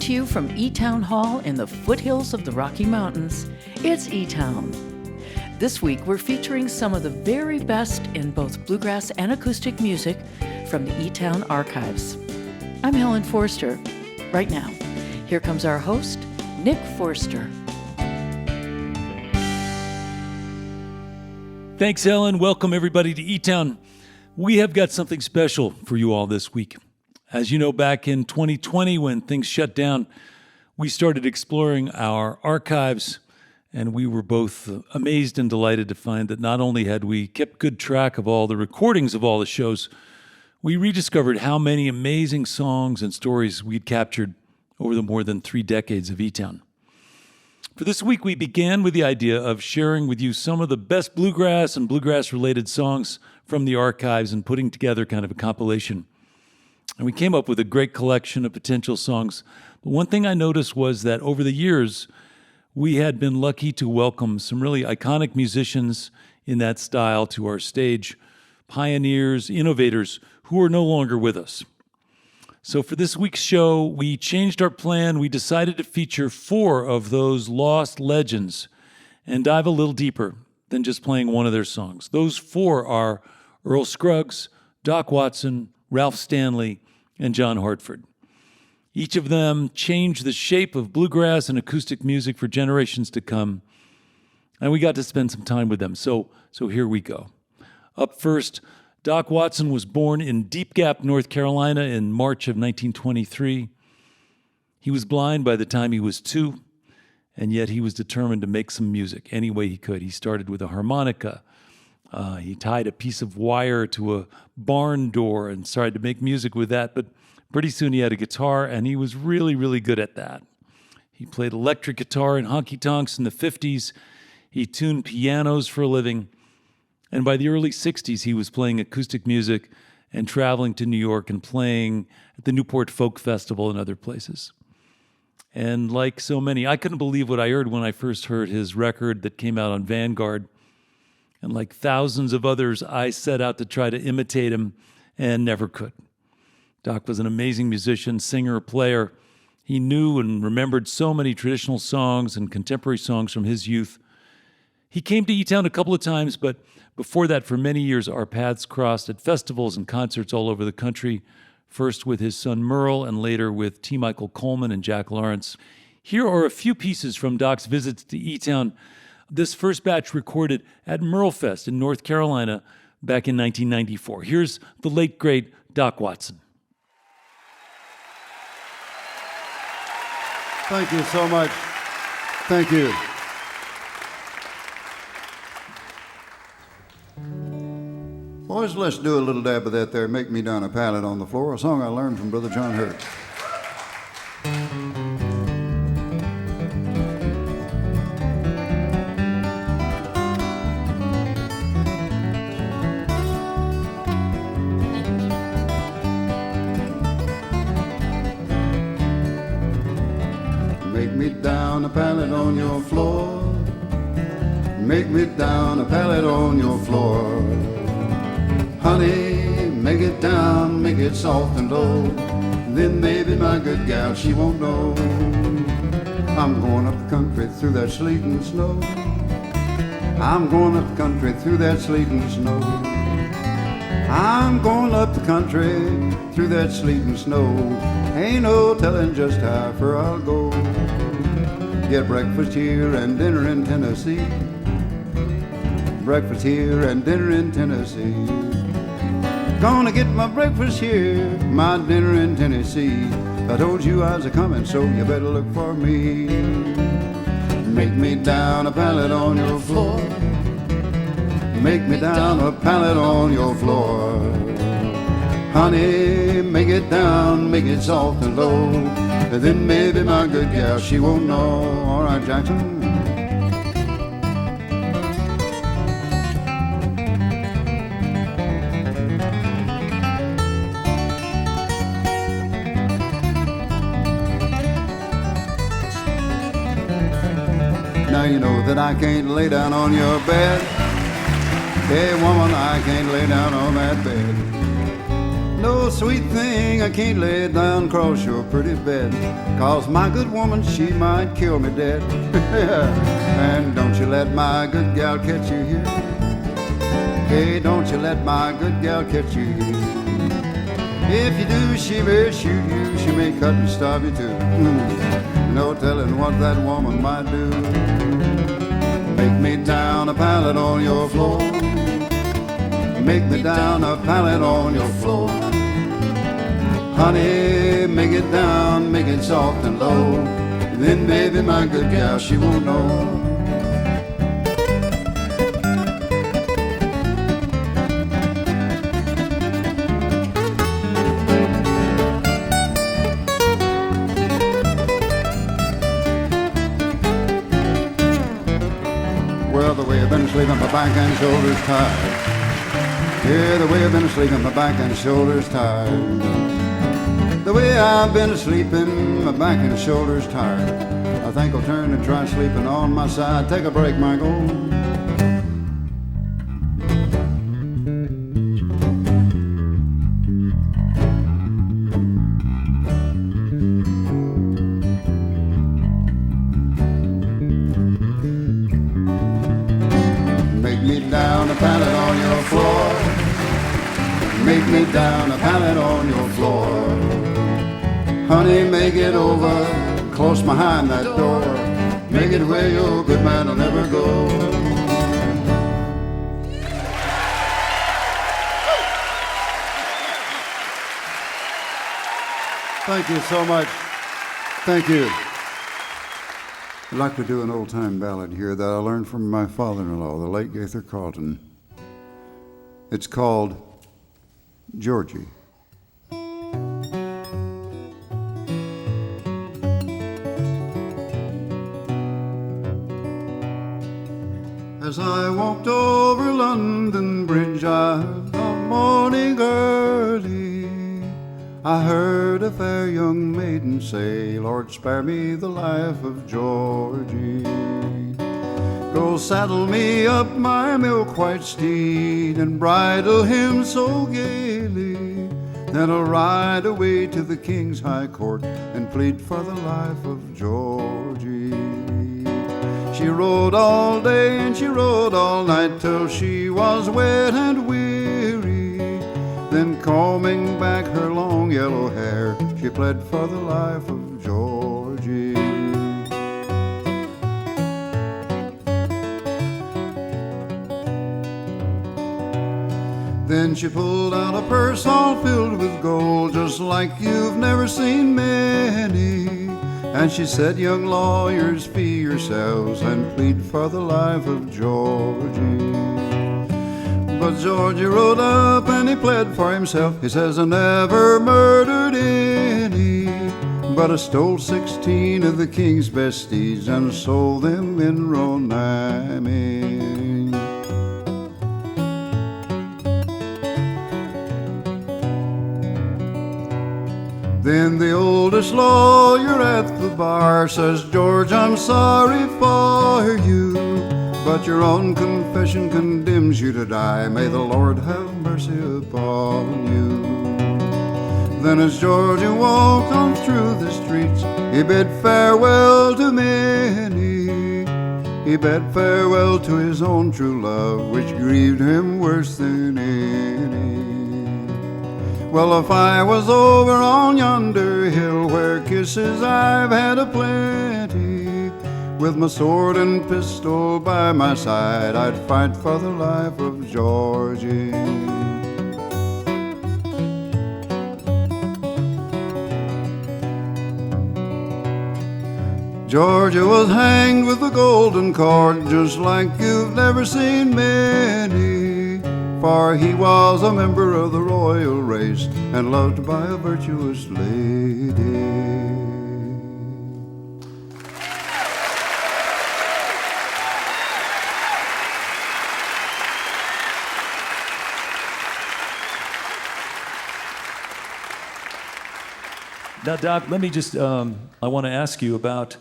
to you from eTown Hall in the foothills of the Rocky Mountains. It's eTown. This week, we're featuring some of the very best in both bluegrass and acoustic music from the eTown archives. I'm Helen Forster. Right now, here comes our host, Nick Forster. Thanks, Ellen. Welcome, everybody, to eTown. We have got something special for you all this week. As you know, back in 2020, when things shut down, we started exploring our archives, and we were both amazed and delighted to find that not only had we kept good track of all the recordings of all the shows, we rediscovered how many amazing songs and stories we'd captured over the more than 3 decades of eTown. For this week, we began with the idea of sharing with you some of the best bluegrass and bluegrass-related songs from the archives and putting together kind of a compilation. And we came up with a great collection of potential songs. But one thing I noticed was that over the years, we had been lucky to welcome some really iconic musicians in that style to our stage, pioneers, innovators who are no longer with us. So for this week's show, we changed our plan. We decided to feature 4 of those lost legends and dive a little deeper than just playing one of their songs. Those 4 are Earl Scruggs, Doc Watson, Ralph Stanley, and John Hartford. Each of them changed the shape of bluegrass and acoustic music for generations to come, and we got to spend some time with them. So here we go. Up first, Doc Watson was born in Deep Gap, North Carolina in March of 1923. He was blind by the time he was 2, and yet he was determined to make some music any way he could. He started with a harmonica. He tied a piece of wire to a barn door and started to make music with that, but pretty soon he had a guitar, and he was really, really good at that. He played electric guitar in honky-tonks in the 50s. He tuned pianos for a living. And by the early 60s, he was playing acoustic music and traveling to New York and playing at the Newport Folk Festival and other places. And like so many, I couldn't believe what I heard when I first heard his record that came out on Vanguard. And like thousands of others, I set out to try to imitate him and never could. Doc was an amazing musician, singer, player. He knew and remembered so many traditional songs and contemporary songs from his youth. He came to eTown a couple of times, but before that, for many years, our paths crossed at festivals and concerts all over the country, first with his son Merle and later with T. Michael Coleman and Jack Lawrence. Here are a few pieces from Doc's visits to eTown. This first batch recorded at Merlefest in North Carolina back in 1994. Here's the late, great Doc Watson. Thank you so much. Thank you. Boys, let's do a little dab of that there, Make Me Down a Pallet on the Floor, a song I learned from Brother John Hurt. Make me down a pallet on your floor. Make me down a pallet on your floor. Honey, make it down, make it soft and low. Then maybe my good gal, she won't know. I'm going up the country through that sleet and snow. I'm going up the country through that sleet and snow. I'm going up the country through that sleet and snow. Ain't no telling just how far I'll go. Get breakfast here and dinner in Tennessee. Breakfast here and dinner in Tennessee. Gonna get my breakfast here, my dinner in Tennessee. I told you I was a-coming, so you better look for me. Make me down a pallet on your floor. Make me down a pallet on your floor. Honey, make it down, make it soft and low. Then maybe my good gal, she won't know. All right, Jackson. Now you know that I can't lay down on your bed. Hey woman, I can't lay down on that bed. No, sweet thing, I can't lay down across your pretty bed, 'cause my good woman, she might kill me dead. And don't you let my good gal catch you here. Hey, don't you let my good gal catch you here. If you do, she may shoot you, she may cut and stab you too. No telling what that woman might do. Make me down a pallet on your floor. Make me down a pallet on your floor. Honey, make it down, make it soft and low. Then baby, my good gal, she won't know. Well, the way I've been sleeping, my back and shoulders tired. Yeah, the way I've been sleeping, my back and shoulders tired. The way I've been sleeping, my back and shoulders tired. I think I'll turn and try sleeping on my side. Take a break, Michael. Make me down a pallet on your floor. Make me down a pallet on your floor. Honey, make it over, close behind that door. Make it where your good man will never go. Thank you so much. Thank you. I'd like to do an old-time ballad here that I learned from my father-in-law, the late Gaither Carlton. It's called Georgie. As I walked over London Bridge, the morning early, I heard a fair young maiden say, Lord, spare me the life of Georgie. Go saddle me up my milk-white steed and bridle him so gaily. Then I'll ride away to the King's High Court and plead for the life of Georgie. She rode all day and she rode all night till she was wet and weary. Then combing back her long yellow hair, she pled for the life of Georgie. Then she pulled out a purse all filled with gold, just like you've never seen many. And she said, young lawyers, fee yourselves and plead for the life of Georgie. But Georgie rode up and he pled for himself. He says, I never murdered any, but I stole 16 of the king's best steeds and sold them in Ronami. Then the oldest lawyer at the bar says, George, I'm sorry for you, but your own confession condemns you to die. May the Lord have mercy upon you. Then as George walked on through the streets, he bid farewell to many. He bid farewell to his own true love, which grieved him worse than any. Well, if I was over on yonder hill where kisses I've had aplenty, with my sword and pistol by my side, I'd fight for the life of Georgie. Georgia was hanged with a golden cord, just like you've never seen many, for he was a member of the royal race and loved by a virtuous lady. Now, Doc, let me just, I want to ask you about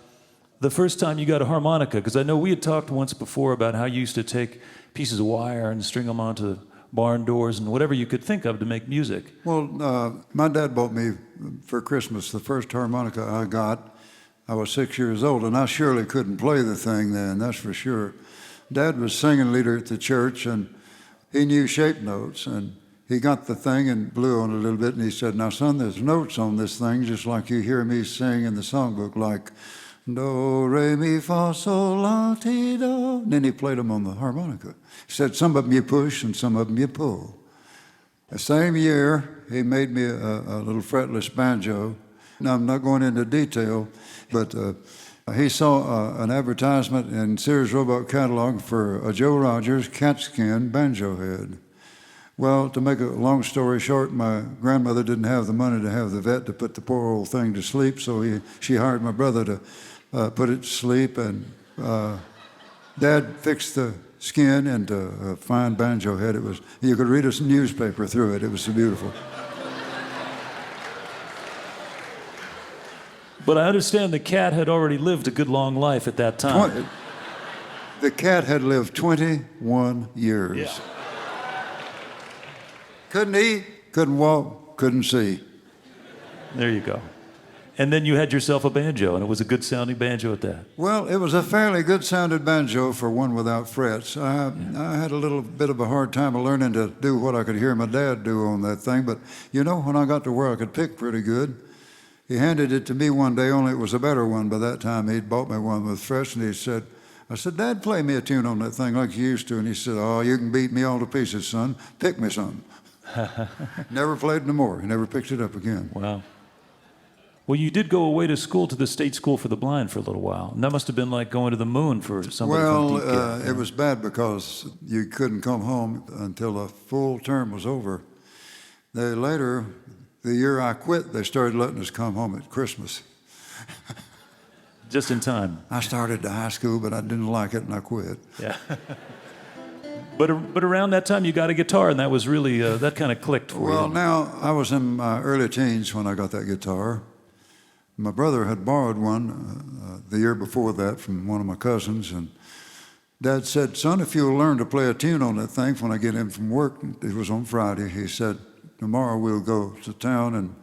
the first time you got a harmonica, because I know we had talked once before about how you used to take pieces of wire and string them onto barn doors and whatever you could think of to make music. Well, my dad bought me for Christmas the first harmonica I got. I was 6 years old, and I surely couldn't play the thing then, that's for sure. Dad was singing leader at the church, and he knew shape notes, and he got the thing and blew on it a little bit, and he said, "Now, son, there's notes on this thing, just like you hear me sing in the songbook, like do, re, mi, fa, sol, la, ti, do." And then he played them on the harmonica. He said, "Some of them you push and some of them you pull." The same year, he made me a little fretless banjo. Now, I'm not going into detail, but he saw an advertisement in Sears Roebuck catalog for a Joe Rogers catskin banjo head. Well, to make a long story short, my grandmother didn't have the money to have the vet to put the poor old thing to sleep, so she hired my brother to put it to sleep, and Dad fixed the skin into a fine banjo head. It was, you could read a newspaper through it. It was so beautiful. But I understand the cat had already lived a good long life at that time. The cat had lived 21 years. Yeah. Couldn't eat, couldn't walk, couldn't see. There you go. And then you had yourself a banjo, and it was a good sounding banjo at that. Well, it was a fairly good sounded banjo for one without frets. I had a little bit of a hard time of learning to do what I could hear my dad do on that thing, but you know, when I got to where I could pick pretty good, he handed it to me one day, only it was a better one by that time. He'd bought me one with frets, and he said, I said, "Dad, play me a tune on that thing like you used to." And he said, "Oh, you can beat me all to pieces, son. Pick me some." Never played no more. He never picked it up again. Wow. Well, you did go away to school, to the State School for the Blind for a little while. And that must have been like going to the moon for somebody from Deep Cat. It was bad because you couldn't come home until the full term was over. Later, the year I quit, they started letting us come home at Christmas. Just in time. I started to high school, but I didn't like it, and I quit. Yeah. But around that time, you got a guitar, and that was really, that kind of clicked for you. Well, now, I was in my early teens when I got that guitar. My brother had borrowed one the year before that from one of my cousins, and Dad said, "Son, if you'll learn to play a tune on that thing when I get in from work," it was on Friday, he said, "tomorrow we'll go to town and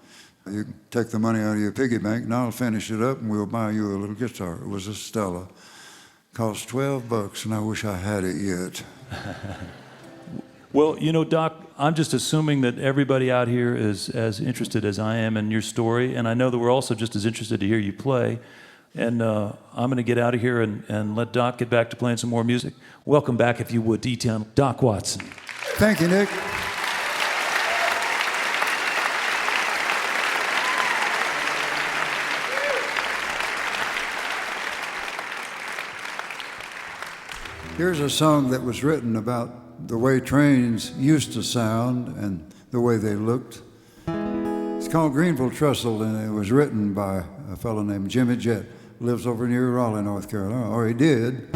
you can take the money out of your piggy bank and I'll finish it up and we'll buy you a little guitar." It was a Stella. Cost $12, and I wish I had it yet. Well, you know, Doc, I'm just assuming that everybody out here is as interested as I am in your story, and I know that we're also just as interested to hear you play. And I'm going to get out of here and let Doc get back to playing some more music. Welcome back, if you would, to eTown, Doc Watson. Thank you, Nick. Here's a song that was written about the way trains used to sound and the way they looked. It's called Greenville Trestle, and it was written by a fellow named Jimmy Jett, who lives over near Raleigh, North Carolina, or he did.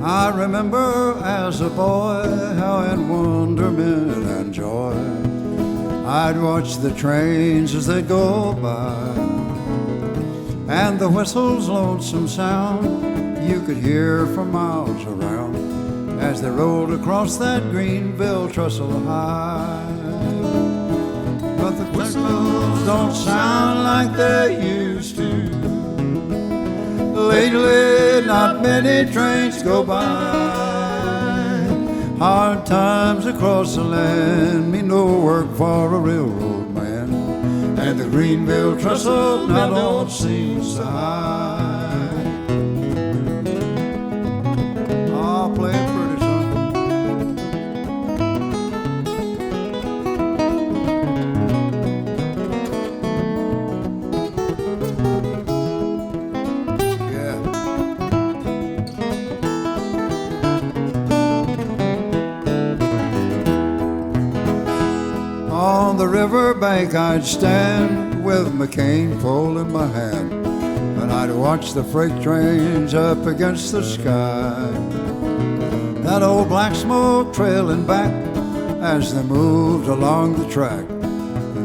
I remember as a boy how in wonderment and joy I'd watch the trains as they go by, and the whistle's lonesome sound you could hear for miles around as they rolled across that Greenville Trestle high. But the whistles don't sound like they used to. Lately, not many trains go by. Hard times across the land mean no work for a railroad man, and the Greenville Trestle now don't seem so high. I'll play a pretty song. On the riverbank I'd stand with my cane pole in my hand, and I'd watch the freight trains up against the sky. That old black smoke trailing back as they moved along the track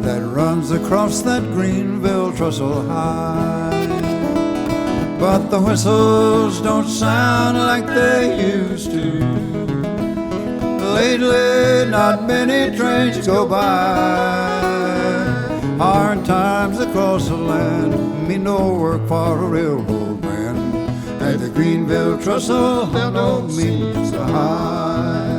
that runs across that Greenville trestle high. But the whistles don't sound like they used to. Lately, not many trains go by. Hard times across the land mean no work for a railroad man, and the Greenville trestle don't mean so high.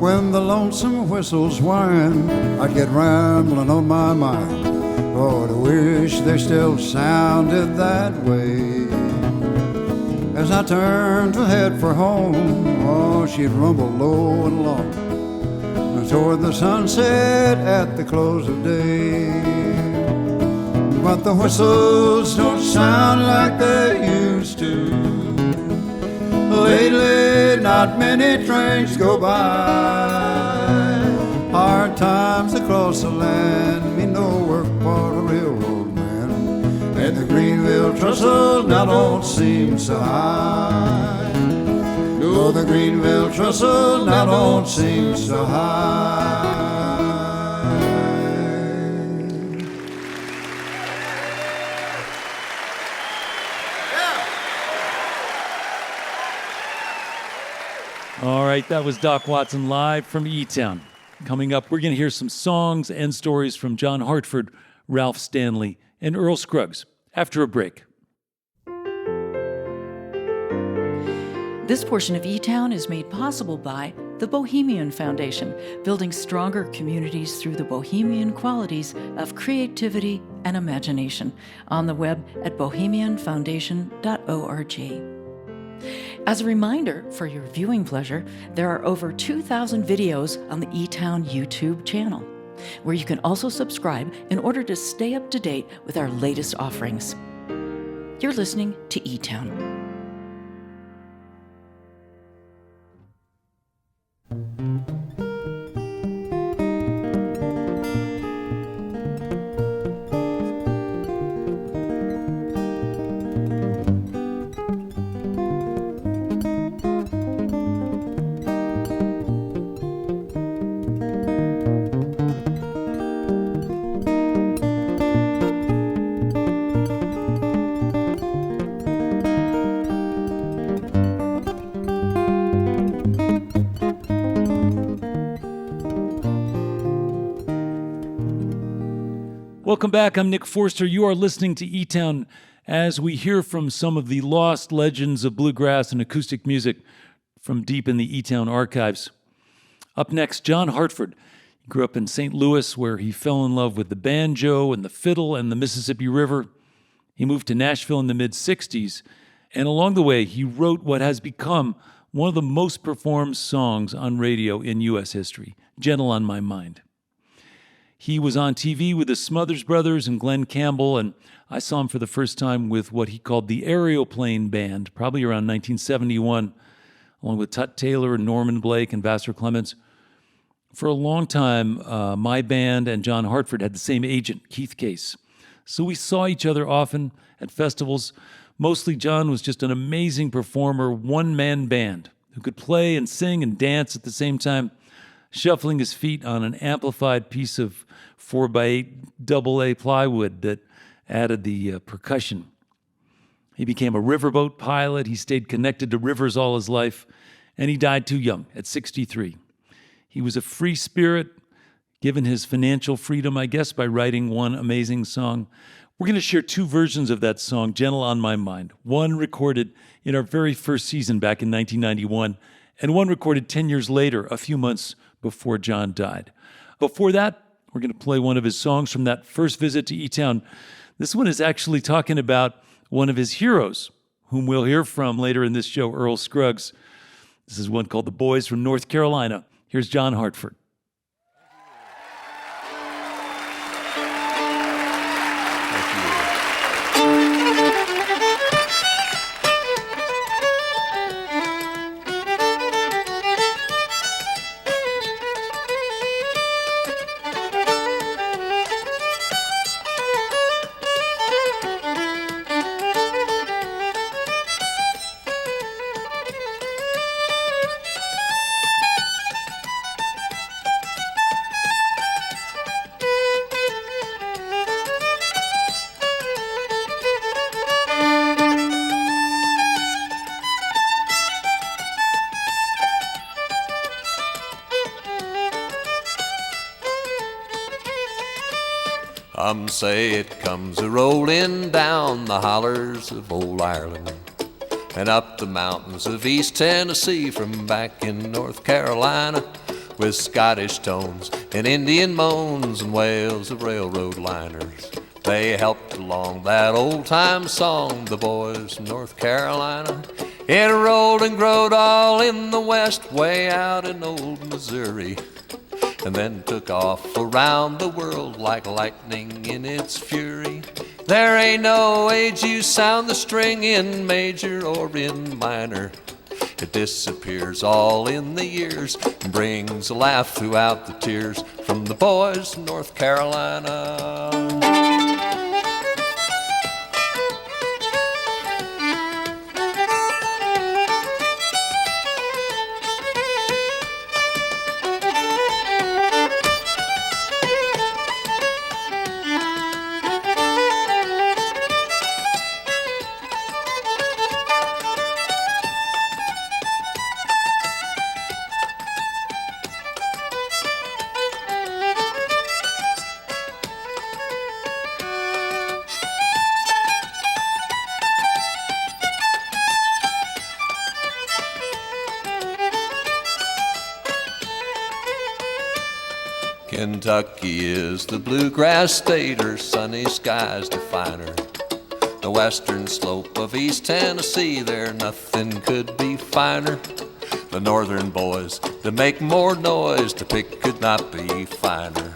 When the lonesome whistles whine, I'd get rambling on my mind. Oh, I wish they still sounded that way. As I turned to head for home, oh, she'd rumble low and long toward the sunset at the close of day. But the whistles don't sound like they used to. Lately, not many trains go by. Hard times across the land mean no work for a railroad man, and the Greenville trestle now don't seem so high. No, the Greenville trestle now don't seem so high. All right, that was Doc Watson live from eTown. Coming up, we're going to hear some songs and stories from John Hartford, Ralph Stanley, and Earl Scruggs after a break. This portion of eTown is made possible by the Bohemian Foundation, building stronger communities through the bohemian qualities of creativity and imagination. On the web at bohemianfoundation.org. As a reminder, for your viewing pleasure, there are over 2,000 videos on the eTown YouTube channel, where you can also subscribe in order to stay up to date with our latest offerings. You're listening to eTown. Welcome back. I'm Nick Forster. You are listening to eTown as we hear from some of the lost legends of bluegrass and acoustic music from deep in the eTown archives. Up next, John Hartford. He grew up in St. Louis, where he fell in love with the banjo and the fiddle and the Mississippi River. He moved to Nashville in the mid-'60s, and along the way, he wrote what has become one of the most performed songs on radio in U.S. history, Gentle on My Mind. He was on TV with the Smothers Brothers and Glenn Campbell, and I saw him for the first time with what he called the Aeroplane Band, probably around 1971, along with Tut Taylor and Norman Blake and Vassar Clements. For a long time, my band and John Hartford had the same agent, Keith Case. So we saw each other often at festivals. Mostly John was just an amazing performer, one-man band who could play and sing and dance at the same time, shuffling his feet on an amplified piece of 4x8 AA plywood that added the percussion. He became a riverboat pilot. He stayed connected to rivers all his life, and he died too young at 63. He was a free spirit, given his financial freedom, I guess, by writing one amazing song. We're going to share two versions of that song, Gentle on My Mind. One recorded in our very first season back in 1991, and one recorded 10 years later, a few months before John died. Before that, we're going to play one of his songs from that first visit to eTown. This one is actually talking about one of his heroes, whom we'll hear from later in this show, Earl Scruggs. This is one called The Boys from North Carolina. Here's John Hartford. Some say it comes a-rollin' down the hollers of old Ireland and up the mountains of East Tennessee from back in North Carolina, with Scottish tones and Indian moans and wails of railroad liners. They helped along that old-time song, the boys from North Carolina. It rolled and growed all in the west, way out in old Missouri, and then took off around the world like lightning in its fury. There ain't no age you sound the string in major or in minor. It disappears all in the years and brings a laugh throughout the tears from the boys from North Carolina. Kentucky is the bluegrass state, her sunny skies define her. The western slope of East Tennessee, there nothing could be finer. The northern boys, to make more noise, to pick could not be finer.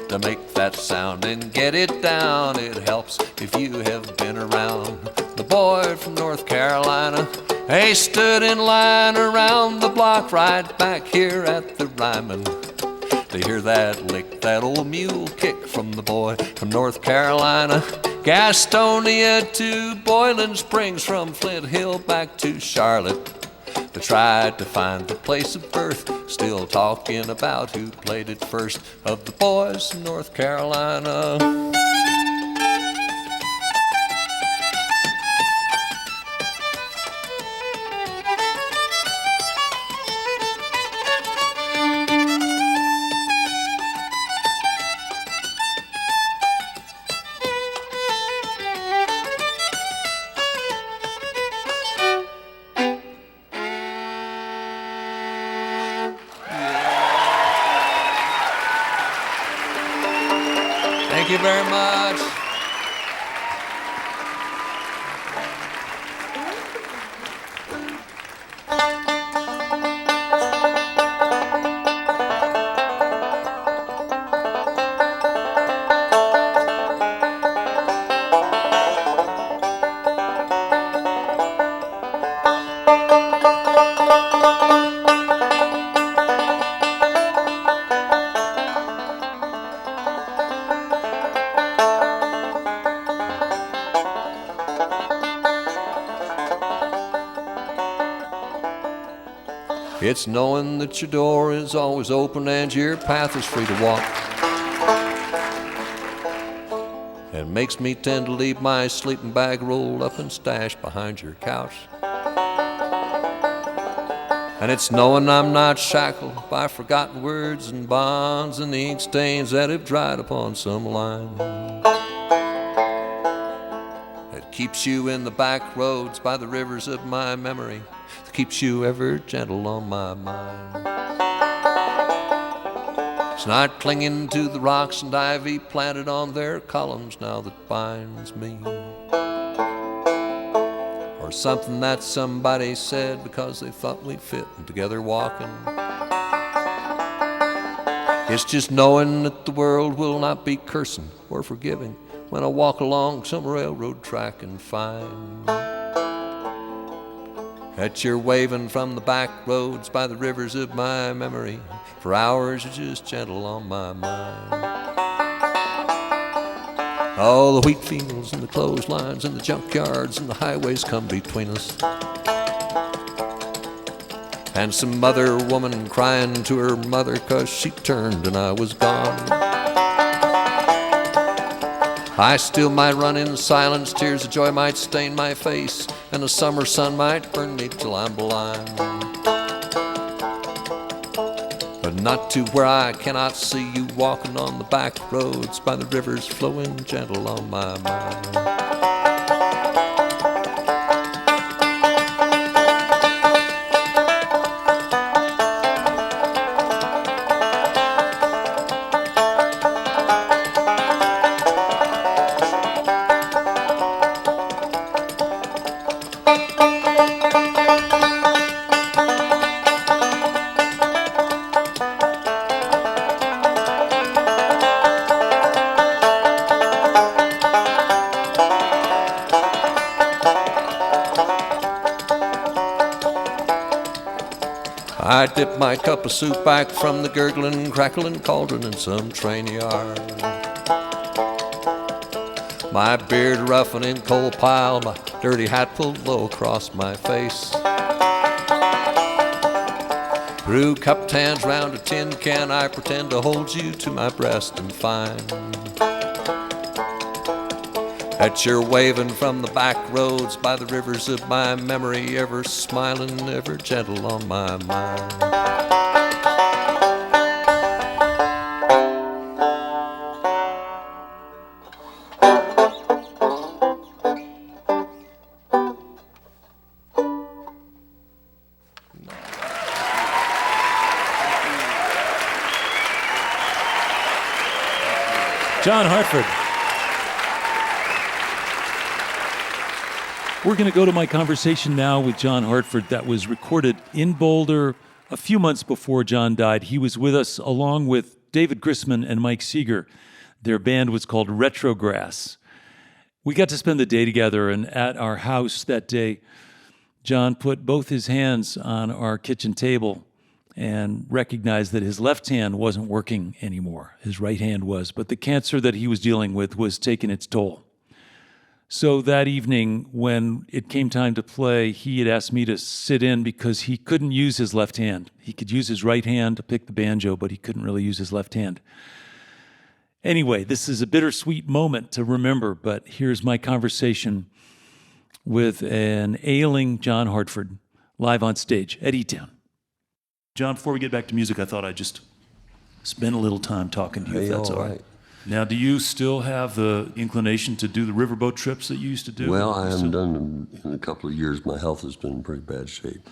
To make that sound and get it down, it helps if you have been around. The boy from North Carolina, he stood in line around the block right back here at the Ryman to hear that lick, that old mule kick from the boy from North Carolina. Gastonia to Boiling Springs, from Flint Hill back to Charlotte. They tried to find the place of birth, still talking about who played it first of the boys from North Carolina. Thank you very much. It's knowing that your door is always open and your path is free to walk. And makes me tend to leave my sleeping bag rolled up and stashed behind your couch. And it's knowing I'm not shackled by forgotten words and bonds and ink stains that have dried upon some line. It keeps you in the back roads by the rivers of my memory, keeps you ever gentle on my mind. It's not clinging to the rocks and ivy planted on their columns now that binds me, or or something that somebody said because they thought we'd fit together walking. It's just knowing that the world will not be cursing or forgiving when I walk along some railroad track and find that you're waving from the back roads by the rivers of my memory. For hours you're just gentle on my mind. All the wheat fields and the clotheslines and the junkyards and the highways come between us. And some other woman crying to her mother 'cause she turned and I was gone. I still might run in silence, tears of joy might stain my face, and the summer sun might burn me till I'm blind. But not to where I cannot see you walking on the back roads by the rivers flowing gentle on my mind. I dip my cup of soup back from the gurgling, crackling cauldron in some train yard. My beard rough and in coal pile, my dirty hat pulled low across my face. Through cupped hands round a tin can, I pretend to hold you to my breast and find that you're waving from the back roads by the rivers of my memory, ever smiling, ever gentle on my mind. John Hartford. We're going to go to my conversation now with John Hartford that was recorded in Boulder a few months before John died. He was with us along with David Grisman and Mike Seeger. Their band was called Retrograss. We got to spend the day together, and at our house that day, John put both his hands on our kitchen table and recognized that his left hand wasn't working anymore. His right hand was, but the cancer that he was dealing with was taking its toll. So that evening, when it came time to play, he had asked me to sit in because he couldn't use his left hand. He could use his right hand to pick the banjo, but he couldn't really use his left hand. Anyway, this is a bittersweet moment to remember, but here's my conversation with an ailing John Hartford live on stage at eTown. John, before we get back to music, I thought I'd just spend a little time talking to you, if that's all right. Now, do you still have the inclination to do the riverboat trips that you used to do? Well, I haven't done them in a couple of years. My health has been in pretty bad shape.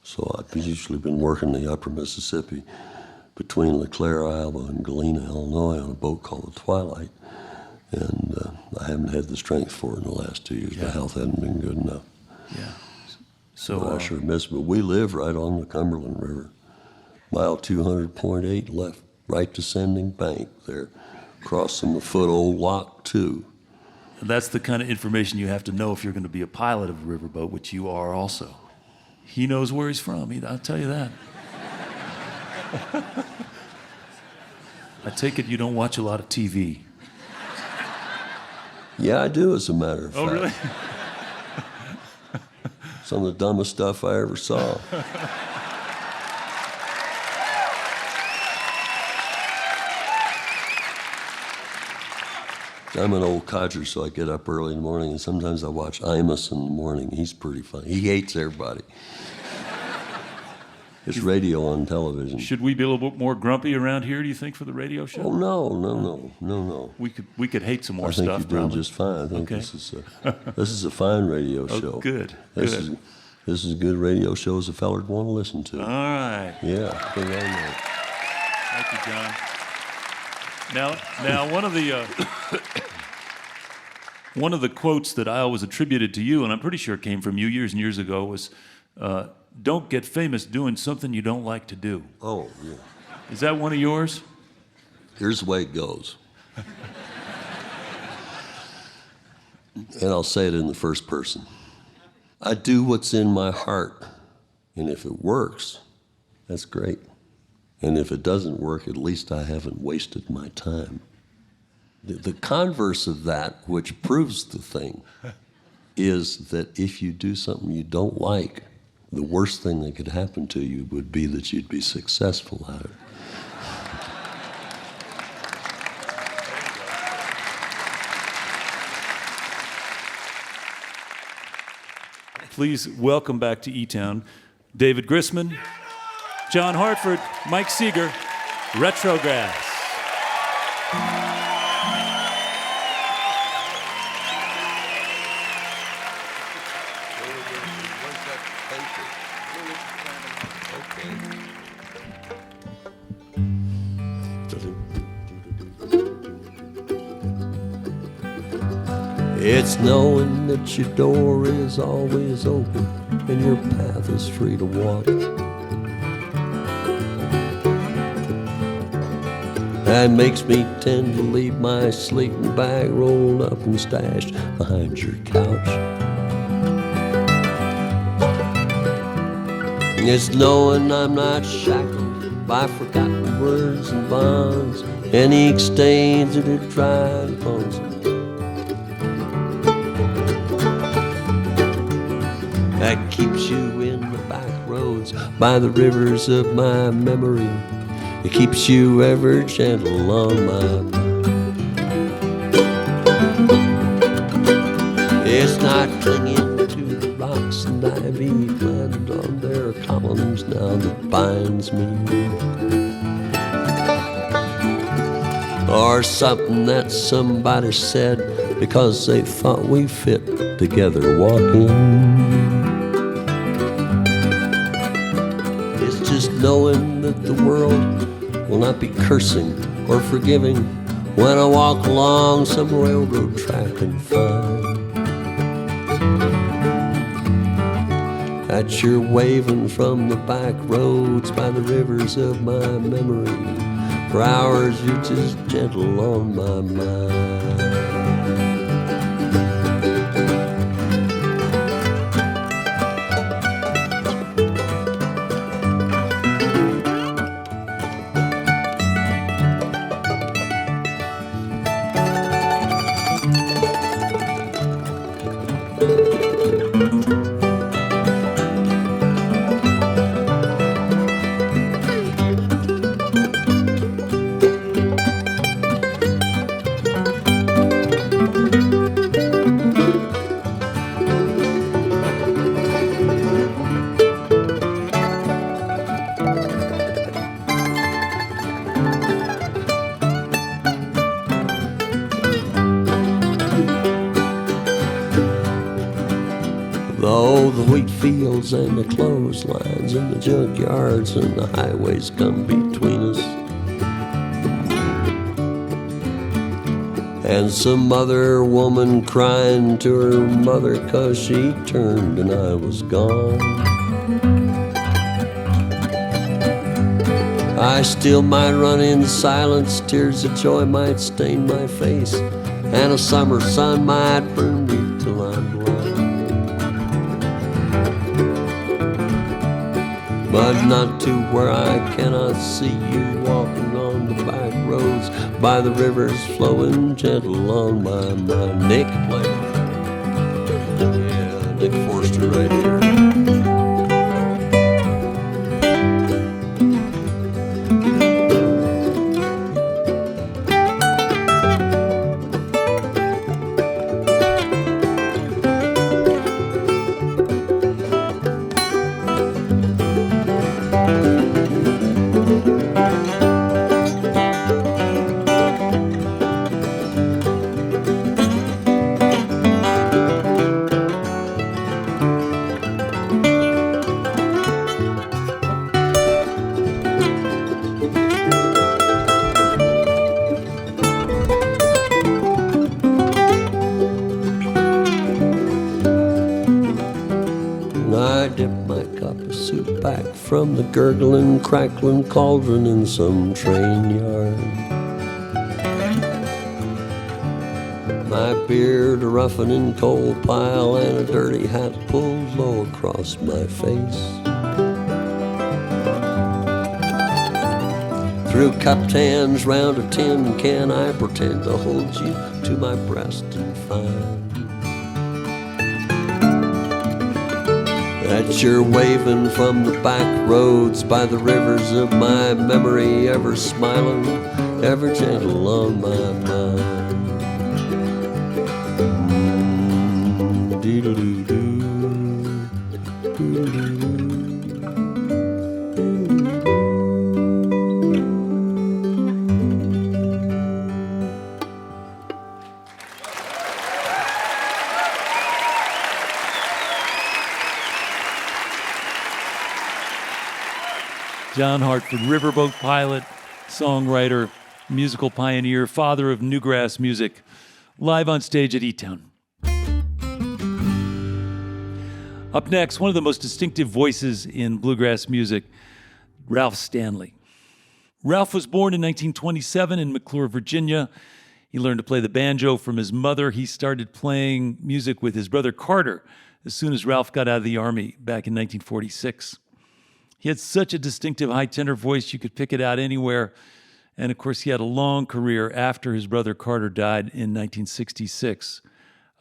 So I've usually been working the upper Mississippi between LeClaire, Iowa, and Galena, Illinois on a boat called the Twilight. And I haven't had the strength for it in the last 2 years. Yeah. My health hasn't been good enough. Yeah. So I sure miss it. But we live right on the Cumberland River. Mile 200.8 left, right descending bank there. Crossing the foot old lock, too. That's the kind of information you have to know if you're going to be a pilot of a riverboat, which you are also. He knows where he's from. I'll tell you that. I take it you don't watch a lot of TV. Yeah, I do, as a matter of fact. Oh, really? Some of the dumbest stuff I ever saw. I'm an old codger, so I get up early in the morning, and sometimes I watch Imus in the morning. He's pretty funny. He hates everybody. It's radio on television. Should we be a little bit more grumpy around here, do you think, for the radio show? Oh, no. We could hate some more stuff. I think you're doing probably. just fine. I think this is a fine radio show. Oh, good. This is a good radio show as a feller would want to listen to. All right. Yeah, good on that. Thank you, John. Now, one of the One of the quotes that I always attributed to you, and I'm pretty sure it came from you years and years ago, was, don't get famous doing something you don't like to do. Oh, yeah. Is that one of yours? Here's the way it goes. And I'll say it in the first person. I do what's in my heart, and if it works, that's great. And if it doesn't work, at least I haven't wasted my time. The converse of that, which proves the thing, is that if you do something you don't like, the worst thing that could happen to you would be that you'd be successful at it. Please welcome back to eTown, David Grissman, John Hartford, Mike Seeger, Retrogress. It's knowing that your door is always open and your path is free to walk. That makes me tend to leave my sleeping bag rolled up and stashed behind your couch. It's knowing I'm not shackled by forgotten words and bonds, any exchange that are tried upon some. That keeps you in the back roads by the rivers of my memory. It keeps you ever gentle on my mind. It's not clinging to the rocks and ivy planted on their columns now that binds me, or something that somebody said because they thought we fit together walking. Just knowing that the world will not be cursing or forgiving when I walk along some railroad track and find that you're waving from the back roads by the rivers of my memory. For hours you're just gentle on my mind. Though the wheat fields and the clotheslines and the junkyards and the highways come between us, and some other woman crying to her mother 'cause she turned and I was gone, I still might run in silence, tears of joy might stain my face, and a summer sun might burn me till I'm blind. But not to where I cannot see you walking on the back roads by the rivers flowing gentle on my mind. Nick, play. Yeah, Nick Forster right here. I dip my cup of soup back from the gurgling, crackling cauldron in some train yard. My beard a roughening coal pile and a dirty hat pulled low across my face. Through cupped hands round a tin can I pretend to hold you to my breast and find that you're waving from the back roads by the rivers of my memory, ever smiling, ever gentle on my mind. John Hartford, riverboat pilot, songwriter, musical pioneer, father of newgrass music, live on stage at eTown. Up next, one of the most distinctive voices in bluegrass music, Ralph Stanley. Ralph was born in 1927 in McClure, Virginia. He learned to play the banjo from his mother. He started playing music with his brother Carter as soon as Ralph got out of the Army back in 1946. He had such a distinctive high tenor voice, you could pick it out anywhere. And of course, he had a long career after his brother Carter died in 1966.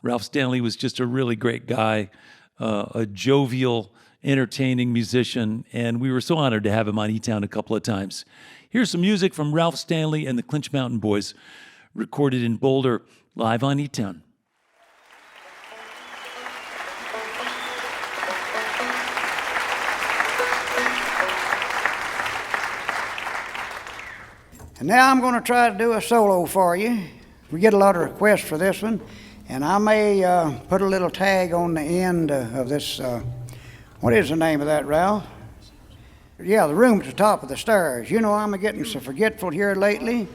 Ralph Stanley was just a really great guy, a jovial, entertaining musician, and we were so honored to have him on eTown a couple of times. Here's some music from Ralph Stanley and the Clinch Mountain Boys, recorded in Boulder, live on eTown. And now I'm going to try to do a solo for you. We get a lot of requests for this one, and I may put a little tag on the end of this. What is the name of that, Ralph? Yeah, the room at the top of the stairs. You know, I'm getting so forgetful here lately.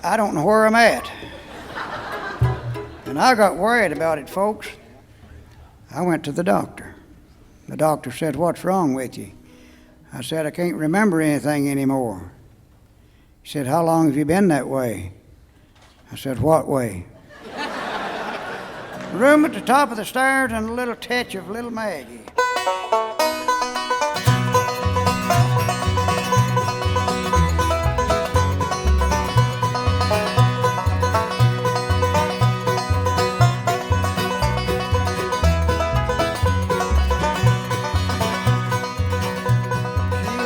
I don't know where I'm at. And I got worried about it, folks. I went to the doctor. The doctor said, "What's wrong with you?" I said, "I can't remember anything anymore." He said, "How long have you been that way?" I said, "What way?" The room at the top of the stairs and a little touch of little Maggie.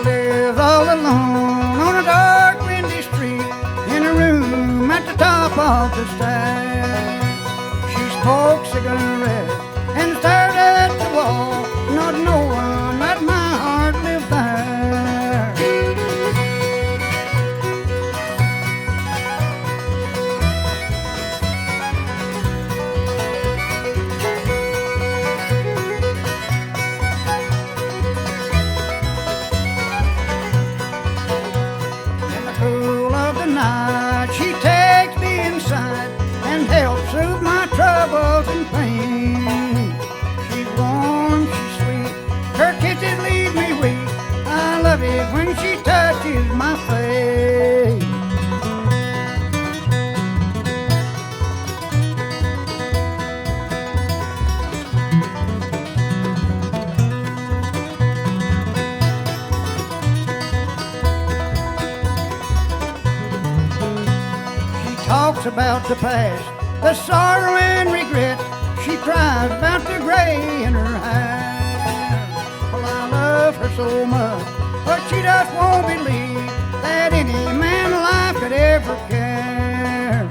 She lives all alone on a dark windy street in a room at the top of the stairs. She smokes cigarettes and stares at the wall, not knowing that my heart lives there. In the cool of the night, she takes me inside and helps soothe my troubles and pain. She's warm, she's sweet, her kisses leave me weak. I love it when she touches my face. She talks about the past, the sorrow and regret. She cries about the gray in her hair. Well, I love her so much, but she just won't believe that any man alive could ever care.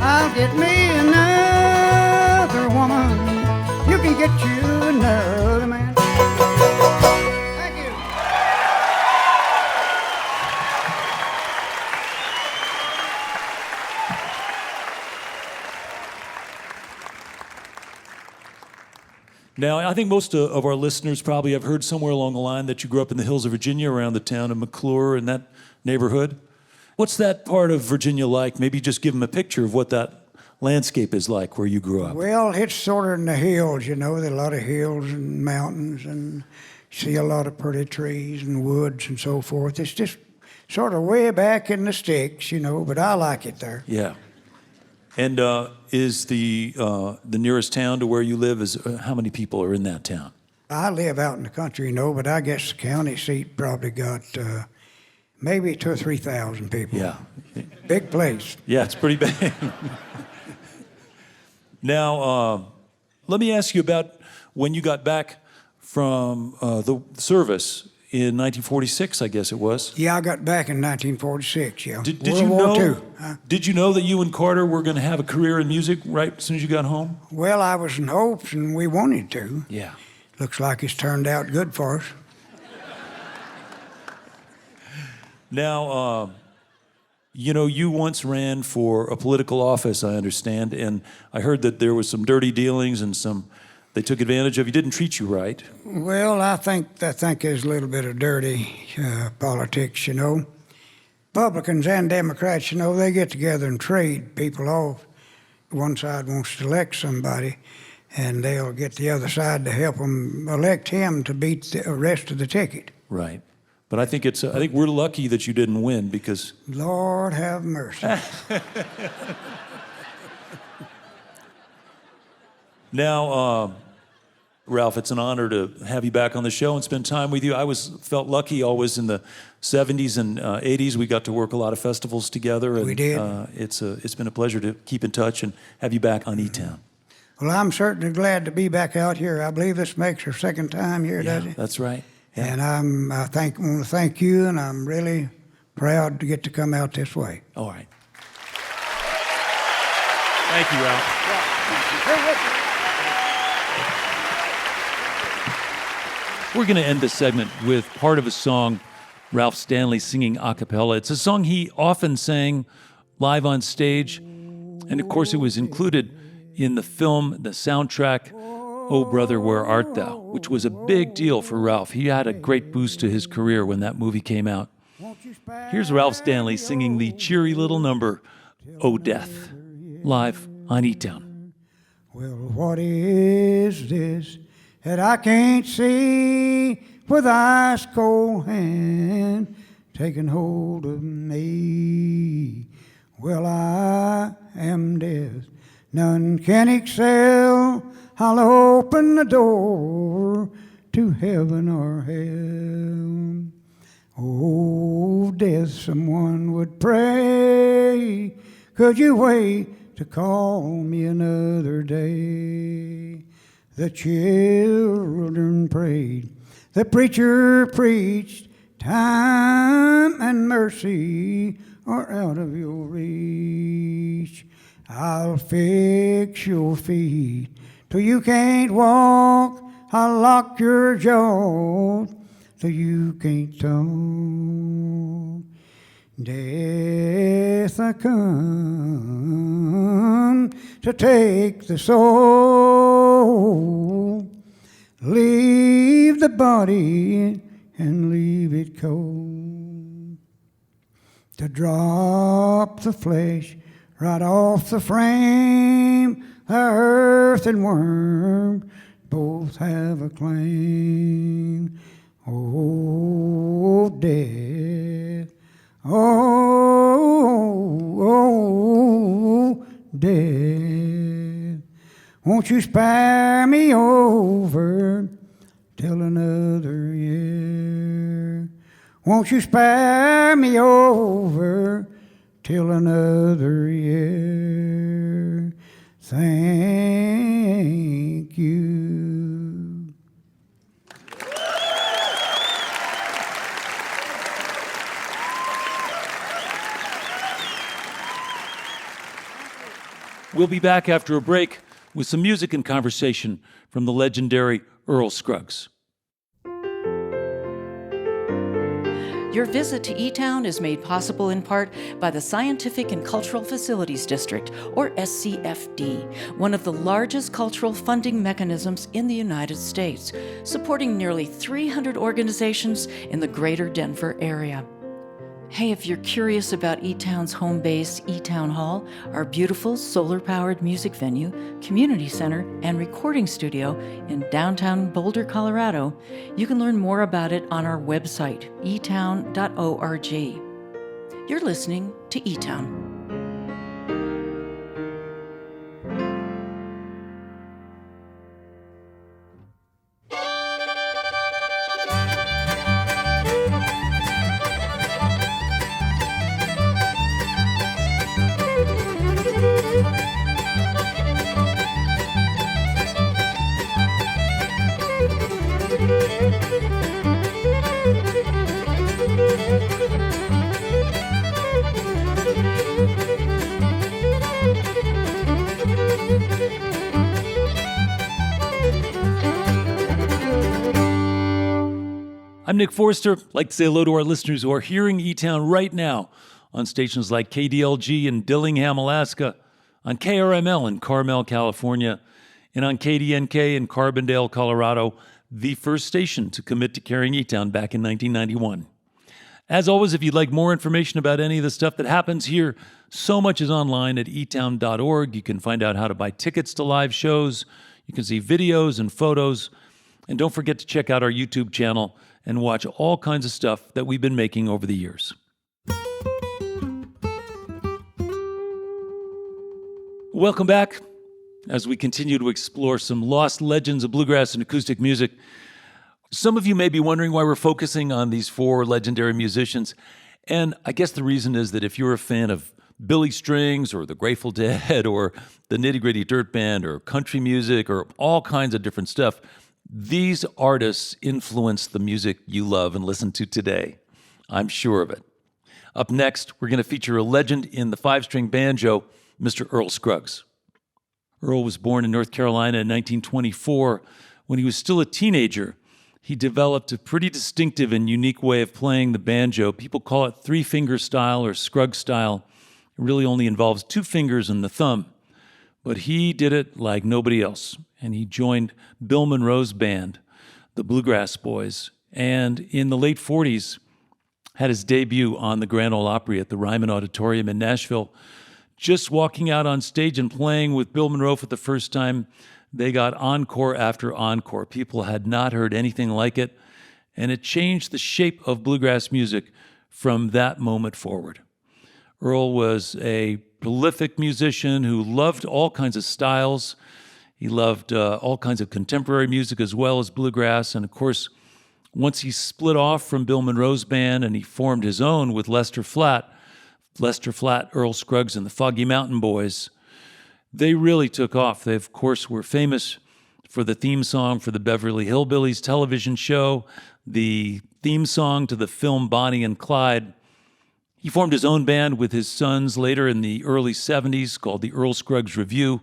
I'll get me another woman. You can get you another man. Thank you. Now, I think most of our listeners probably have heard somewhere along the line that you grew up in the hills of Virginia around the town of McClure and that neighborhood. What's that part of Virginia like? Maybe just give them a picture of what that landscape is like where you grew up. Well, it's sort of in the hills, you know. There are a lot of hills and mountains, and see a lot of pretty trees and woods and so forth. It's just sort of way back in the sticks, you know, but I like it there. Yeah. And is the nearest town to where you live, how many people are in that town? I live out in the country, you know, but I guess the county seat probably got maybe 2,000 or 3,000 people. Yeah. Big place. Yeah, it's pretty big. Now, let me ask you about when you got back from the service in 1946, I guess it was. Yeah, I got back in 1946, yeah. Did World you War know? II. Huh? Did you know that you and Carter were going to have a career in music right as soon as you got home? Well, I was in hopes, and we wanted to. Yeah. Looks like it's turned out good for us. Now, you know, you once ran for a political office, I understand, and I heard that there was some dirty dealings and they took advantage of you, didn't treat you right. Well, I think there's a little bit of dirty politics, you know. Republicans and Democrats, you know, they get together and trade people off. One side wants to elect somebody, and they'll get the other side to help them elect him to beat the rest of the ticket. Right. But I think we're lucky that you didn't win because... Lord have mercy. Now, Ralph, it's an honor to have you back on the show and spend time with you. I felt lucky always in the 70s and 80s. We got to work a lot of festivals together. And, we did. It's been a pleasure to keep in touch and have you back on eTown. Well, I'm certainly glad to be back out here. I believe this makes her second time here, does it? That's right. Yeah. And I want to thank you, and I'm really proud to get to come out this way. All right. Thank you, Ralph. We're going to end this segment with part of a song Ralph Stanley singing a cappella. It's a song he often sang live on stage, and of course it was included in the film, the soundtrack, Oh Brother, Where Art Thou?, which was a big deal for Ralph. He had a great boost to his career when that movie came out. Here's Ralph Stanley singing the cheery little number, Oh Death, live on eTown. Well, what is this that I can't see with ice cold hand taking hold of me? Well, I am death, none can excel. I'll open the door to heaven or hell. Oh, death, someone would pray. Could you wait to call me another day? The children prayed, the preacher preached, time and mercy are out of your reach. I'll fix your feet till you can't walk. I'll lock your jaw till you can't talk. Death, I come to take the soul. Leave the body and leave it cold. To drop the flesh right off the frame. The earth and worm both have a claim. Oh, death. Oh, death. Won't you spare me over till another year? Won't you spare me over till another year? Thank you. We'll be back after a break with some music and conversation from the legendary Earl Scruggs. Your visit to eTown is made possible in part by the Scientific and Cultural Facilities District, or SCFD, one of the largest cultural funding mechanisms in the United States, supporting nearly 300 organizations in the greater Denver area. Hey, if you're curious about eTown's home base, eTown Hall, our beautiful solar-powered music venue, community center, and recording studio in downtown Boulder, Colorado, you can learn more about it on our website, etown.org. You're listening to eTown. I'm Nick Forster. I'd like to say hello to our listeners who are hearing eTown right now on stations like KDLG in Dillingham, Alaska, on KRML in Carmel, California, and on KDNK in Carbondale, Colorado, the first station to commit to carrying eTown back in 1991. As always, if you'd like more information about any of the stuff that happens here, so much is online at etown.org. You can find out how to buy tickets to live shows. You can see videos and photos. And don't forget to check out our YouTube channel and watch all kinds of stuff that we've been making over the years. Welcome back as we continue to explore some lost legends of bluegrass and acoustic music. Some of you may be wondering why we're focusing on these four legendary musicians. And I guess the reason is that if you're a fan of Billy Strings or the Grateful Dead or the Nitty Gritty Dirt Band or country music or all kinds of different stuff, these artists influence the music you love and listen to today. I'm sure of it. Up next, we're going to feature a legend in the five-string banjo, Mr. Earl Scruggs. Earl was born in North Carolina in 1924. When he was still a teenager, he developed a pretty distinctive and unique way of playing the banjo. People call it three-finger style or Scruggs style. It really only involves two fingers and the thumb. But he did it like nobody else, and he joined Bill Monroe's band, the Bluegrass Boys, and in the late 40s had his debut on the Grand Ole Opry at the Ryman Auditorium in Nashville. Just walking out on stage and playing with Bill Monroe for the first time, they got encore after encore. People had not heard anything like it, and it changed the shape of bluegrass music from that moment forward. Earl was a prolific musician who loved all kinds of styles. He loved all kinds of contemporary music as well as bluegrass. And of course, once he split off from Bill Monroe's band and he formed his own with Lester Flatt, Earl Scruggs, and the Foggy Mountain Boys, they really took off. They, of course, were famous for the theme song for the Beverly Hillbillies television show, the theme song to the film Bonnie and Clyde. He formed his own band with his sons later in the early 70s called the Earl Scruggs Review.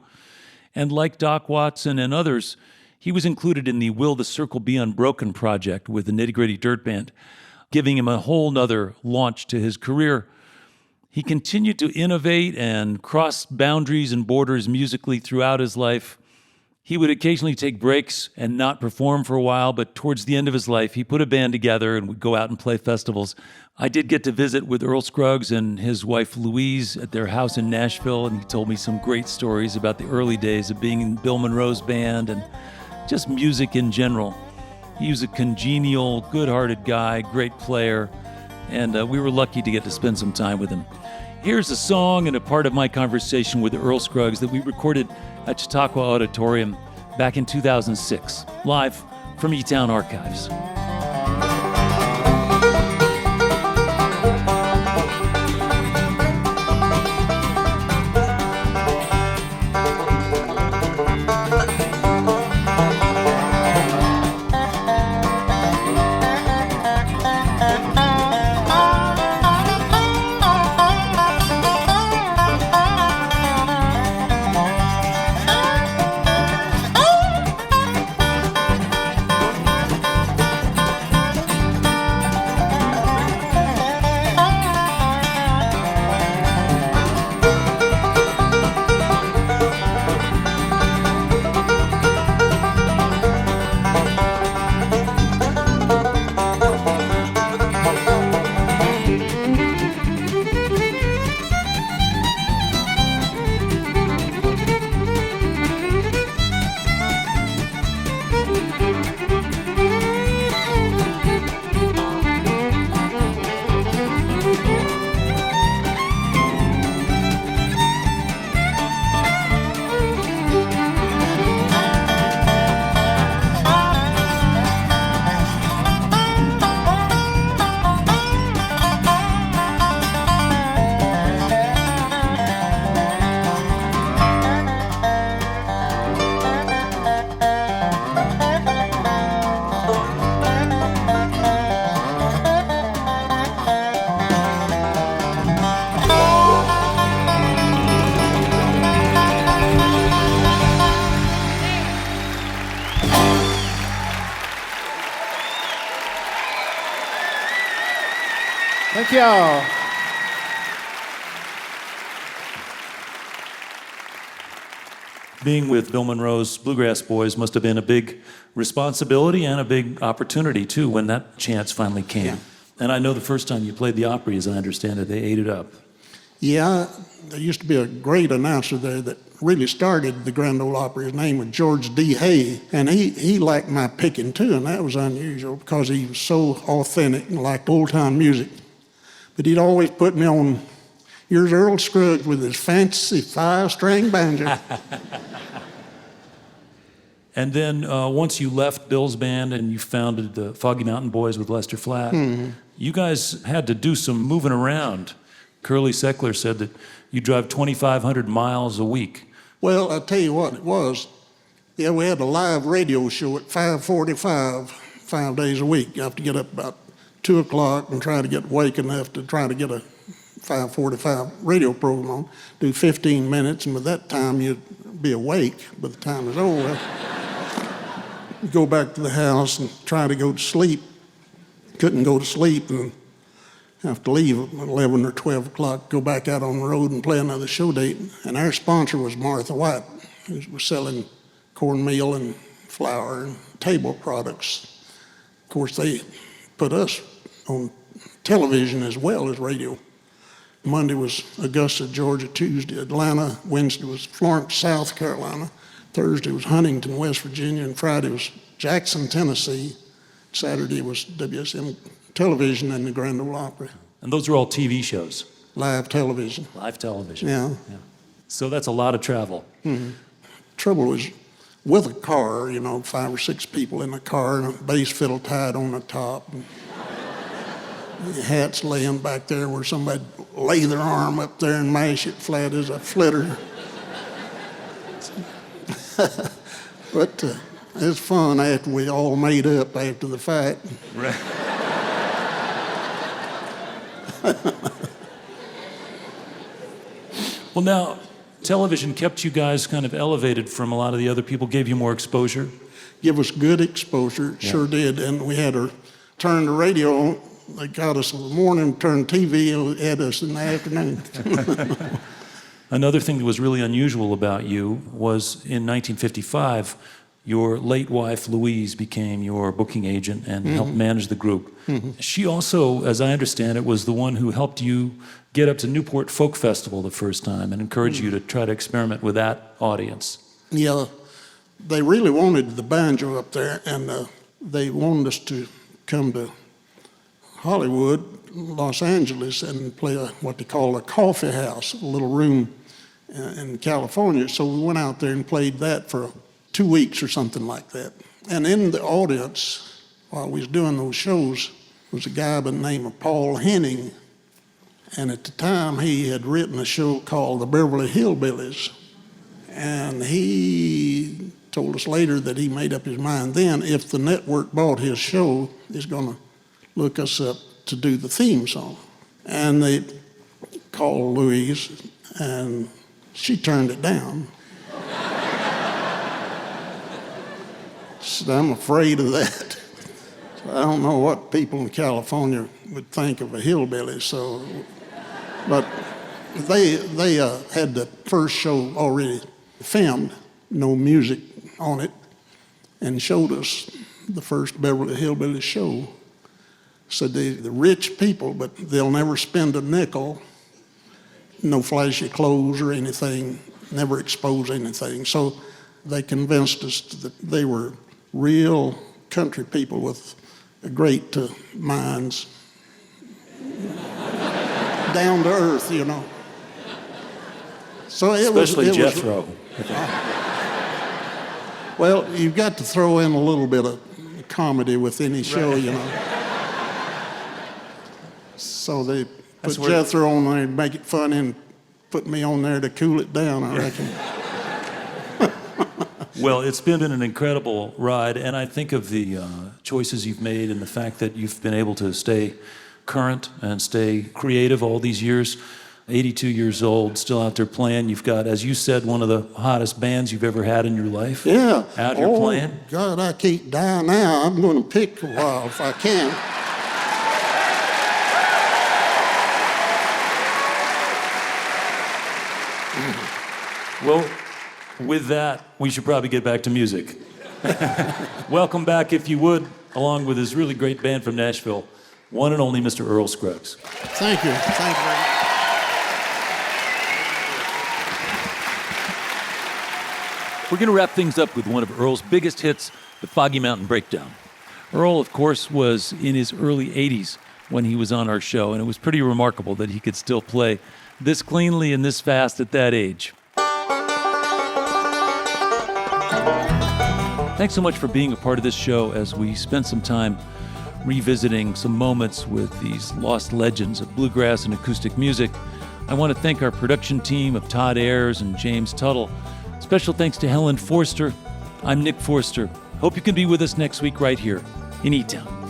And like Doc Watson and others, he was included in the Will the Circle Be Unbroken project with the Nitty Gritty Dirt Band, giving him a whole nother launch to his career. He continued to innovate and cross boundaries and borders musically throughout his life. He would occasionally take breaks and not perform for a while, but towards the end of his life, he put a band together and would go out and play festivals. I did get to visit with Earl Scruggs and his wife Louise at their house in Nashville, and he told me some great stories about the early days of being in Bill Monroe's band and just music in general. He was a congenial, good-hearted guy, great player, and we were lucky to get to spend some time with him. Here's a song and a part of my conversation with Earl Scruggs that we recorded at Chautauqua Auditorium back in 2006, live from eTown Archives. Thank y'all. Being with Bill Monroe's Bluegrass Boys must have been a big responsibility and a big opportunity, too, when that chance finally came. Yeah. And I know the first time you played the Opry, as I understand it, they ate it up. Yeah, there used to be a great announcer there that really started the Grand Ole Opry. His name was George D. Hay, and he liked my picking too, and that was unusual because he was so authentic and liked old-time music. But he'd always put me on, here's Earl Scruggs with his fancy 5-string banjo. And then once you left Bill's band and you founded the Foggy Mountain Boys with Lester Flatt, you guys had to do some moving around. Curly Seckler said that you drive 2,500 miles a week. Well, I'll tell you what it was. Yeah, we had a live radio show at 5:45, 5 days a week. You have to get up about 2 o'clock and try to get awake enough to try to get a 5:45 radio program on, do 15 minutes, and by that time you'd be awake by the time it's over. Go back to the house and try to go to sleep. Couldn't go to sleep and have to leave at 11 or 12 o'clock, go back out on the road and play another show date. And our sponsor was Martha White, who was selling cornmeal and flour and table products. Of course, they put us on television as well as radio. Monday was Augusta, Georgia. Tuesday, Atlanta. Wednesday was Florence, South Carolina. Thursday was Huntington, West Virginia. And Friday was Jackson, Tennessee. Saturday was WSM television and the Grand Ole Opry. And those are all TV shows. Live television. Live television. Yeah. So that's a lot of travel. Trouble was with a car, 5 or 6 people in a car and a bass fiddle tied on the top. And hats laying back there where somebody lay their arm up there and mash it flat as a flitter. But it was fun after we all made up after the fact. Right. Well, now, television kept you guys kind of elevated from a lot of the other people, gave you more exposure. Give us good exposure, sure did. And we had to turn the radio on. They got us in the morning, turned TV, and had us in the afternoon. Another thing that was really unusual about you was in 1955, your late wife, Louise, became your booking agent and helped manage the group. She also, as I understand it, was the one who helped you get up to Newport Folk Festival the first time and encouraged you to try to experiment with that audience. Yeah, they really wanted the banjo up there, and they wanted us to come to Hollywood, Los Angeles, and play what they call a coffee house, a little room in California. So we went out there and played that for 2 weeks or something like that. And in the audience, while we was doing those shows, was a guy by the name of Paul Henning. And at the time, he had written a show called The Beverly Hillbillies. And he told us later that he made up his mind then, if the network bought his show, he's going to look us up to do the theme song. And they called Louise, and she turned it down. So I'm afraid of that. So I don't know what people in California would think of a hillbilly. But they had the first show already filmed, no music on it, and showed us the first Beverly Hillbillies show. Said the rich people, but they'll never spend a nickel, no flashy clothes or anything, never expose anything. So they convinced us that they were real country people with great minds, down to earth, So Especially Jethro. Well, you've got to throw in a little bit of comedy with any show, So they put Jethro on there and make it funny and put me on there to cool it down, I reckon. Well, it's been an incredible ride, and I think of the choices you've made and the fact that you've been able to stay current and stay creative all these years. 82 years old, still out there playing. You've got, as you said, one of the hottest bands you've ever had in your life. Yeah. Out here playing. God, I can't die now. I'm going to pick a while if I can. Well, with that, we should probably get back to music. Welcome back, if you would, along with this really great band from Nashville, one and only Mr. Earl Scruggs. Thank you. Thank you very much. We're going to wrap things up with one of Earl's biggest hits, the Foggy Mountain Breakdown. Earl, of course, was in his early 80s when he was on our show, and it was pretty remarkable that he could still play this cleanly and this fast at that age. Thanks so much for being a part of this show as we spent some time revisiting some moments with these lost legends of bluegrass and acoustic music. I want to thank our production team of Todd Ayers and James Tuttle. Special thanks to Helen Forster. I'm Nick Forster. Hope you can be with us next week right here in eTown.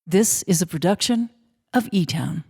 This is a production of eTown.